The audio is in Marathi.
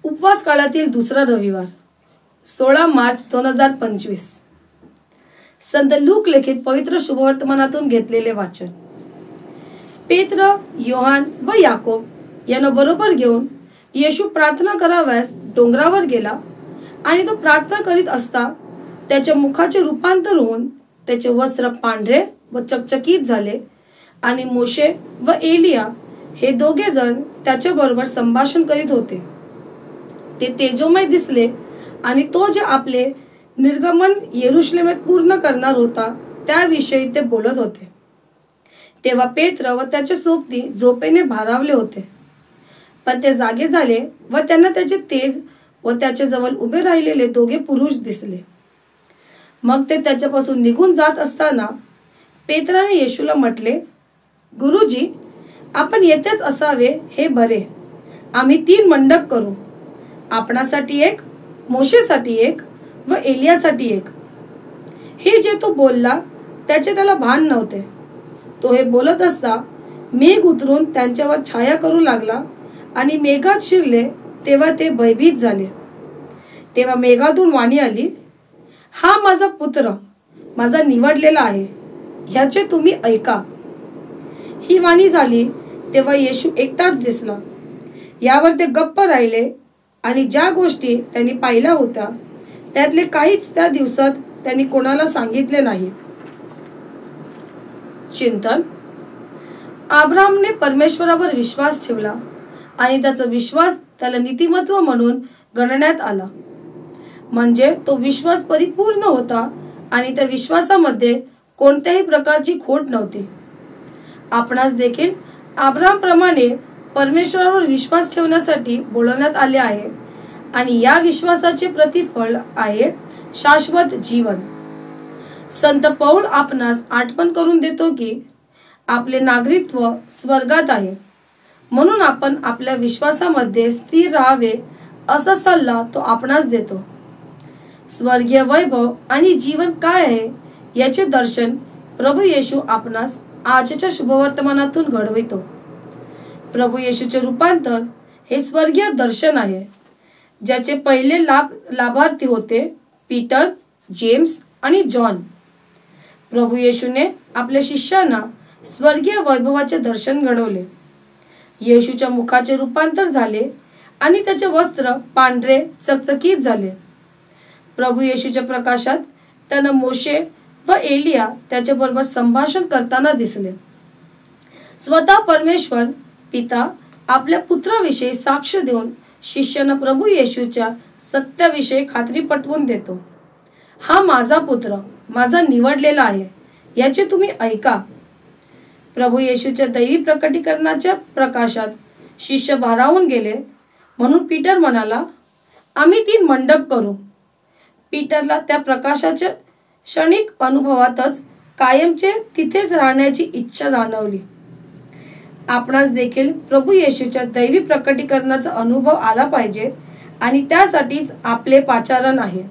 उपवास काळातील दुसरा रविवार 16 मार्च 2025. संत लूक लिखित पवित्र शुभवर्तमानातून घेतलेले वाचन. पेत्र, योहान व याकोब यांना बरोबर घेऊन येशू प्रार्थना करावयास डोंगरावर गेला आणि तो प्रार्थना करीत असता त्याच्या मुखाचे रूपांतर होऊन त्याचे वस्त्र पांढरे व चकचकीत झाले आणि मोशे व एलिया हे दोघे जण त्याच्या बरोबर संभाषण करीत होते. ते तेजोमय दिसले आणि तो जे आपले निर्गमन येरुशलेमात पूर्ण करणार होता त्याविषयी ते बोलत होते. तेव्हा पेत्र व त्याचे सोबती झोपेने भारावले होते, पण ते जागे झाले व त्यांना त्याचे तेज व त्याच्या जवळ उभे राहिलेले दोघे पुरुष दिसले. मग ते त्याच्यापासून निघून जात असताना पेत्राने येशूला म्हटले, गुरुजी, आपण येथेच असावे हे बरे. आम्ही 3 मंडप करू, आपणासाठी एक, मोशेसाठी एक व एलियासाठी एक. हे जे तो बोलला त्याचे त्याला भान नव्हते. तो हे बोलत असता मेघ उतरून त्यांच्यावर छाया करू लागला आणि मेघात शिरले तेव्हा ते भयभीत झाले. तेव्हा मेघातून वाणी आली, हा माझा पुत्र, माझा निवडलेला आहे, ह्याचे तुम्ही ऐका. ही वाणी झाली तेव्हा येशू एकटाच दिसला. यावर ते गप्प राहिले आणि ज्या गोष्टी त्यांनी पाहिल्या होत्या त्यातले काहीच त्या दिवसात त्यांनी कोणाला सांगितले नाही. चिंतन. अब्राहमने परमेश्वरावर विश्वास ठेवला आणि त्याचा विश्वास त्याला नीतिमत्व म्हणून गणण्यात आला. म्हणजे तो विश्वास परिपूर्ण होता आणि त्या विश्वासामध्ये कोणत्याही प्रकारची खोट नव्हती. आपणास देखील अब्राहमप्रमाणे परमेश्वरावर विश्वास ठेवण्यासाठी बोलवण्यात आले आहे आणि या विश्वासाचे प्रतिफळ आहे शाश्वत जीवन. संत पौल आपणास आठवण करून देतो की आपले नागरिकत्व स्वर्गात आहे, म्हणून आपण आपल्या विश्वासामध्ये स्थिर राहावे असा सल्ला तो आपणास देतो. स्वर्गीय वैभव आणि जीवन काय आहे याचे दर्शन प्रभू येशू आपणास आजच्या शुभवर्तमानातून घडवितो. प्रभू येशूचे रूपांतर हे स्वर्गीय दर्शन आहे, ज्याचे पहिले लाभार्थी होते पीटर, जेम्स आणि जॉन. प्रभू येशूने आपल्या शिष्यांना स्वर्गीय वैभवाचे दर्शन घडवले. येशूच्या मुखाचे रूपांतर झाले आणि त्याचे वस्त्र पांढरे चकचकीत झाले. प्रभू येशूच्या प्रकाशात त्यांना मोशे व एलिया त्याच्याबरोबर संभाषण करताना दिसले. स्वतः परमेश्वर पिता आपल्या पुत्राविषयी साक्ष देऊन शिष्यांना प्रभू येशूच्या सत्याविषयी खात्री पटवून देतो. हा माझा पुत्र, माझा निवडलेला आहे, याचे तुम्ही ऐका. प्रभू येशूच्या दैवी प्रकटीकरणाच्या प्रकाशात शिष्य भारावून गेले, म्हणून पीटर म्हणाला, आम्ही 3 मंडप करू. पीटरला त्या प्रकाशाच्या क्षणिक अनुभवातच कायमचे तिथेच राहण्याची इच्छा जाणवली. आपणास देखील प्रभू येशूच्या दैवी प्रकटीकरणाचा अनुभव आला पाहिजे आणि त्यासाठीच आपले पाचारण आहे.